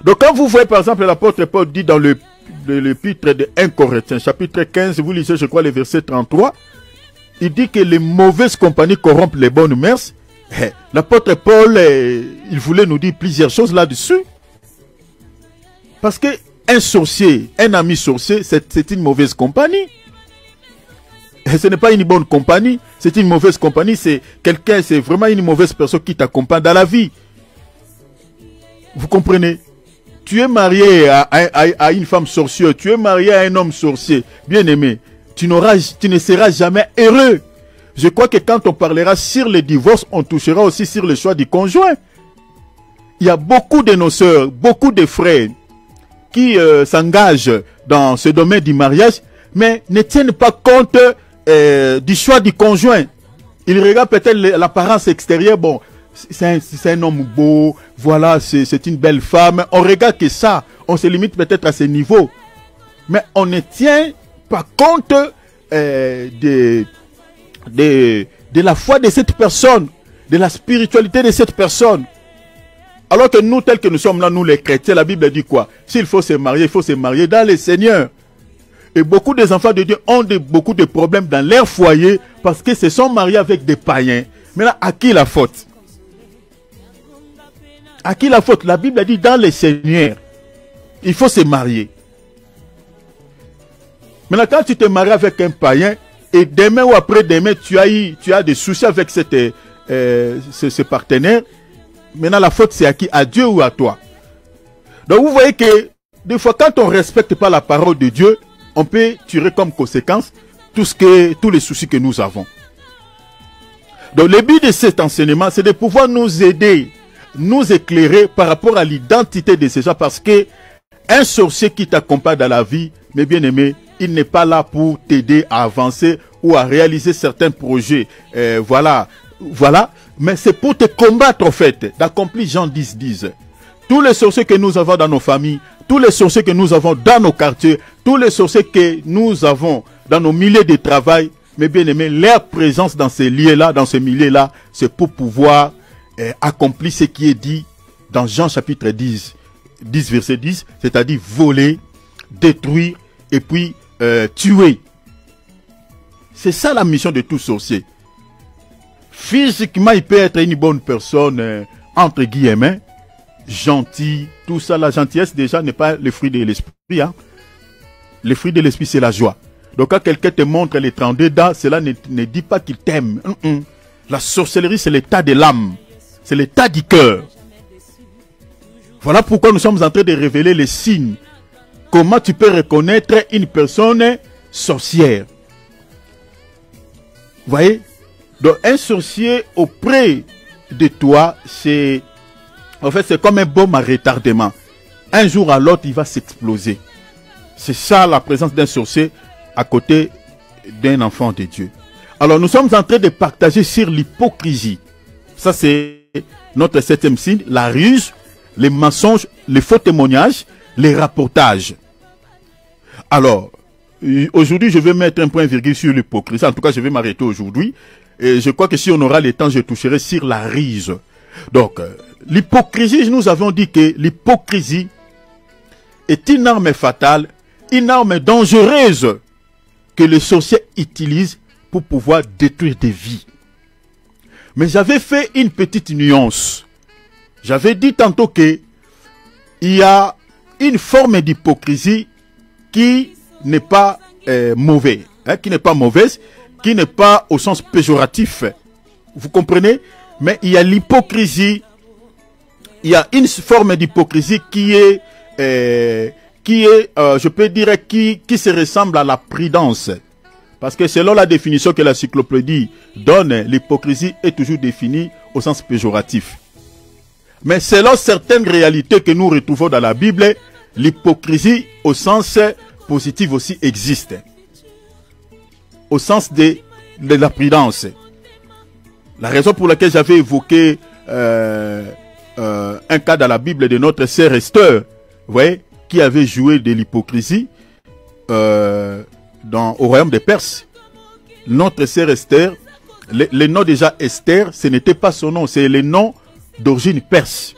Donc quand vous voyez par exemple l'apôtre Paul dit dans l'épître de 1 Corinthiens, chapitre 15, vous lisez je crois le verset 33, il dit que les mauvaises compagnies corrompent les bonnes mœurs. L'apôtre Paul, il voulait nous dire plusieurs choses là-dessus. Parce que un sorcier, un ami sorcier, c'est une mauvaise compagnie. Et ce n'est pas une bonne compagnie, c'est une mauvaise compagnie, c'est quelqu'un, c'est vraiment une mauvaise personne qui t'accompagne dans la vie. Vous comprenez? Tu es marié à une femme sorcière, tu es marié à un homme sorcier, bien aimé. Tu ne seras jamais heureux. Je crois que quand on parlera sur le divorce, on touchera aussi sur le choix du conjoint. Il y a beaucoup de nos sœurs, beaucoup de frères qui s'engagent dans ce domaine du mariage, mais ne tiennent pas compte du choix du conjoint. Ils regardent peut-être l'apparence extérieure. Bon, c'est un homme beau, voilà, c'est une belle femme. On regarde que ça, on se limite peut-être à ce niveau. Mais on ne tient pas compte de la foi de cette personne, de la spiritualité de cette personne. Alors que nous, tels que nous sommes là, nous les chrétiens, la Bible dit quoi? S'il faut se marier, il faut se marier dans le Seigneur. Et beaucoup des enfants de Dieu ont beaucoup de problèmes dans leur foyer parce qu'ils se sont mariés avec des païens. Maintenant, à qui la faute? À qui la faute? La Bible dit dans le Seigneur, il faut se marier. Maintenant, quand tu te maries avec un païen, et demain ou après-demain, tu as des soucis avec ce partenaire, maintenant la faute c'est à qui? À Dieu ou à toi? Donc vous voyez que des fois quand on ne respecte pas la parole de Dieu, on peut tirer comme conséquence tous les soucis que nous avons. Donc le but de cet enseignement, c'est de pouvoir nous aider, nous éclairer par rapport à l'identité de ces gens, parce que un sorcier qui t'accompagne dans la vie, mes bien-aimés, il n'est pas là pour t'aider à avancer ou à réaliser certains projets. Voilà. Mais c'est pour te combattre, en fait, d'accomplir Jean 10:10. Tous les sorciers que nous avons dans nos familles, tous les sorciers que nous avons dans nos quartiers, tous les sorciers que nous avons dans nos milieux de travail, mes bien-aimés, leur présence dans ces lieux-là, dans ces milieux-là, c'est pour pouvoir accomplir ce qui est dit dans Jean chapitre 10 verset 10, c'est-à-dire voler, détruire et puis tuer. C'est ça la mission de tout sorcier. Physiquement, il peut être une bonne personne, entre guillemets, gentil, tout ça. La gentillesse déjà n'est pas le fruit de l'esprit. Hein. Le fruit de l'esprit, c'est la joie. Donc quand quelqu'un te montre les 32 dents, cela ne dit pas qu'il t'aime. La sorcellerie, c'est l'état de l'âme. C'est l'état du cœur. Voilà pourquoi nous sommes en train de révéler les signes. Comment tu peux reconnaître une personne sorcière? Vous voyez? Donc un sorcier auprès de toi, c'est comme un baume à retardement. Un jour à l'autre, il va s'exploser. C'est ça la présence d'un sorcier à côté d'un enfant de Dieu. Alors nous sommes en train de partager sur l'hypocrisie. Ça c'est notre 7e signe, la ruse, les mensonges, les faux témoignages, les rapportages. Alors, aujourd'hui, je vais mettre un point virgule sur l'hypocrisie. En tout cas, je vais m'arrêter aujourd'hui. Et je crois que si on aura le temps, je toucherai sur la ruse. Donc, l'hypocrisie, nous avons dit que l'hypocrisie est une arme fatale, une arme dangereuse que les sorciers utilisent pour pouvoir détruire des vies. Mais j'avais fait une petite nuance. J'avais dit tantôt que il y a une forme d'hypocrisie qui n'est pas mauvaise, hein, qui n'est pas mauvaise, qui n'est pas au sens péjoratif. Vous comprenez? Mais il y a l'hypocrisie, il y a une forme d'hypocrisie qui est, je peux dire, qui se ressemble à la prudence. Parce que selon la définition que l'encyclopédie donne, l'hypocrisie est toujours définie au sens péjoratif. Mais selon certaines réalités que nous retrouvons dans la Bible, l'hypocrisie au sens positif aussi existe. Au sens de la prudence. La raison pour laquelle j'avais évoqué un cas dans la Bible de notre sœur Esther, vous voyez, qui avait joué de l'hypocrisie au royaume des Perses. Notre sœur Esther, le nom déjà Esther, ce n'était pas son nom, c'est le nom d'origine perse.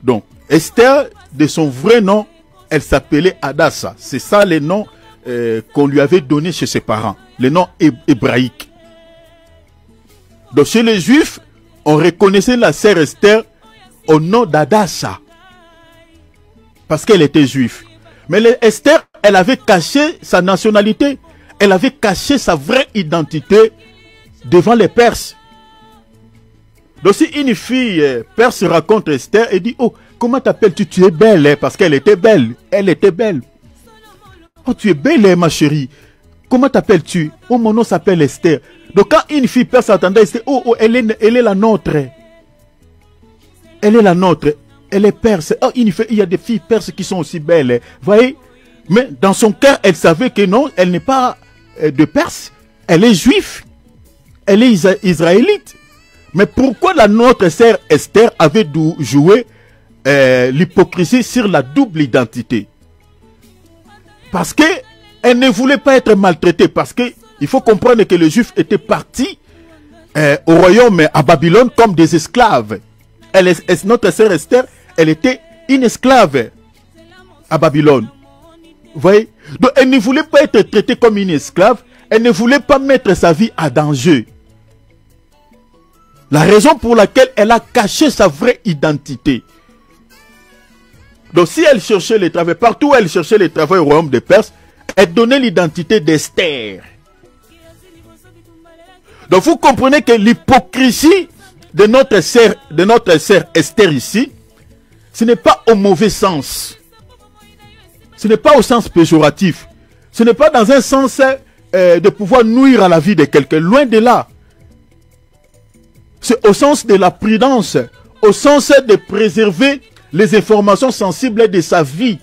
Donc, Esther, de son vrai nom, elle s'appelait Hadassa. C'est ça le nom qu'on lui avait donné chez ses parents, le nom hébraïque. Donc chez les Juifs, on reconnaissait la sœur Esther au nom d'Hadassa, parce qu'elle était juive. Mais Esther, elle avait caché sa nationalité, elle avait caché sa vraie identité devant les Perses. Donc si une fille perse raconte Esther et dit, oh, comment t'appelles-tu? Tu es belle, hein? Parce qu'elle était belle, elle était belle. Oh, tu es belle, hein, ma chérie. Comment t'appelles-tu? Oh, mon nom s'appelle Esther. Donc quand une fille perse entendait Esther, oh, elle est la nôtre. Elle est la nôtre. Elle est perse. Oh, il y a des filles perses qui sont aussi belles. Vous voyez? Mais dans son cœur, elle savait que non, elle n'est pas de Perse. Elle est juive. Elle est israélite. Mais pourquoi la nôtre sœur Esther avait joué l'hypocrisie sur la double identité? Parce qu'elle ne voulait pas être maltraitée. Parce qu'il faut comprendre que les Juifs étaient partis au royaume à Babylone comme des esclaves. Notre sœur Esther, elle était une esclave à Babylone. Vous voyez? Donc elle ne voulait pas être traitée comme une esclave. Elle ne voulait pas mettre sa vie à danger. La raison pour laquelle elle a caché sa vraie identité. Donc si elle cherchait le travail, partout où elle cherchait le travail au royaume des Perses, elle donnait l'identité d'Esther. Donc vous comprenez que l'hypocrisie de notre sœur Esther ici, ce n'est pas au mauvais sens. Ce n'est pas au sens péjoratif. Ce n'est pas dans un sens de pouvoir nuire à la vie de quelqu'un. Loin de là. C'est au sens de la prudence, au sens de préserver les informations sensibles de sa vie,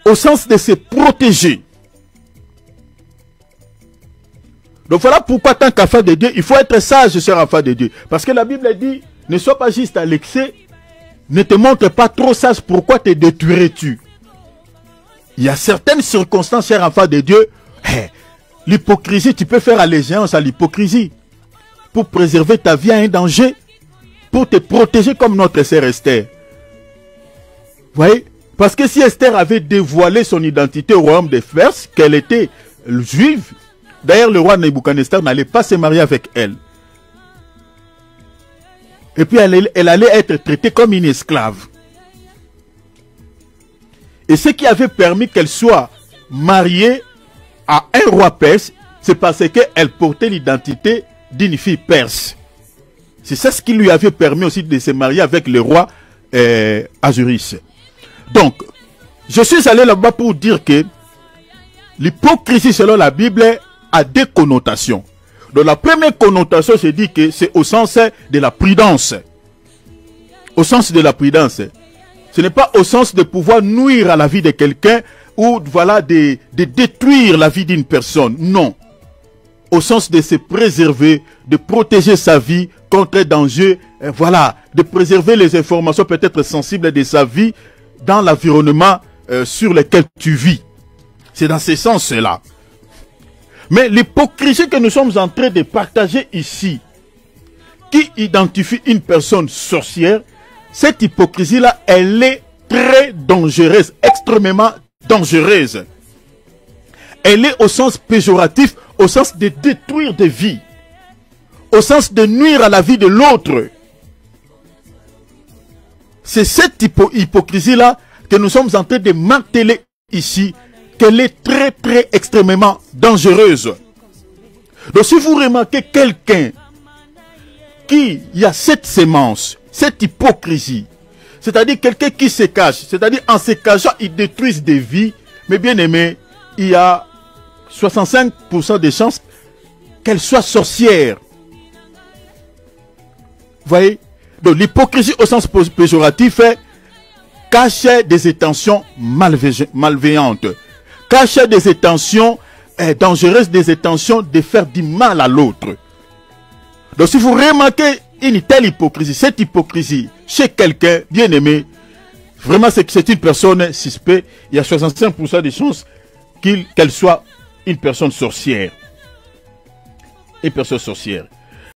au sens de se protéger. Donc voilà pourquoi, tant qu'enfant de Dieu, il faut être sage, cher enfant de Dieu. Parce que la Bible dit, ne sois pas juste à l'excès, ne te montre pas trop sage, pourquoi te détruirais-tu? Il y a certaines circonstances, cher enfant de Dieu, l'hypocrisie, tu peux faire allégeance à l'hypocrisie pour préserver ta vie à un danger, pour te protéger comme notre sœur Esther. Vous voyez? Parce que si Esther avait dévoilé son identité au royaume des Perses, qu'elle était juive, d'ailleurs le roi Nebuchadnezzar n'allait pas se marier avec elle. Et puis elle allait être traitée comme une esclave. Et ce qui avait permis qu'elle soit mariée à un roi perse, c'est parce qu'elle portait l'identité d'une fille perse. C'est ça ce qui lui avait permis aussi de se marier avec le roi Azuris. Donc, je suis allé là-bas pour dire que l'hypocrisie selon la Bible a deux connotations. Donc la première connotation, c'est dit que c'est au sens de la prudence. Au sens de la prudence. Ce n'est pas au sens de pouvoir nuire à la vie de quelqu'un ou voilà, de détruire la vie d'une personne. Non. Au sens de se préserver, de protéger sa vie contre danger, voilà, de préserver les informations peut-être sensibles de sa vie dans l'environnement sur lequel tu vis. C'est dans ce sens-là. Mais l'hypocrisie que nous sommes en train de partager ici, qui identifie une personne sorcière, cette hypocrisie-là, elle est très dangereuse, extrêmement dangereuse. Elle est au sens péjoratif, au sens de détruire des vies, au sens de nuire à la vie de l'autre. C'est cette hypocrisie-là que nous sommes en train de marteler ici, qu'elle est très, très, extrêmement dangereuse. Donc si vous remarquez quelqu'un qui a cette sémence, cette hypocrisie, c'est-à-dire quelqu'un qui se cache, c'est-à-dire en se cachant, il détruit des vies, mais bien aimé, il y a 65% de chances qu'elle soit sorcière. Vous voyez? Donc l'hypocrisie au sens péjoratif est cacher des intentions malveillantes, cacher des intentions dangereuses, des intentions de faire du mal à l'autre. Donc si vous remarquez une telle hypocrisie, cette hypocrisie chez quelqu'un, bien aimé, vraiment c'est une personne suspecte, il y a 65% de chances qu'elle soit une personne sorcière. Une personne sorcière.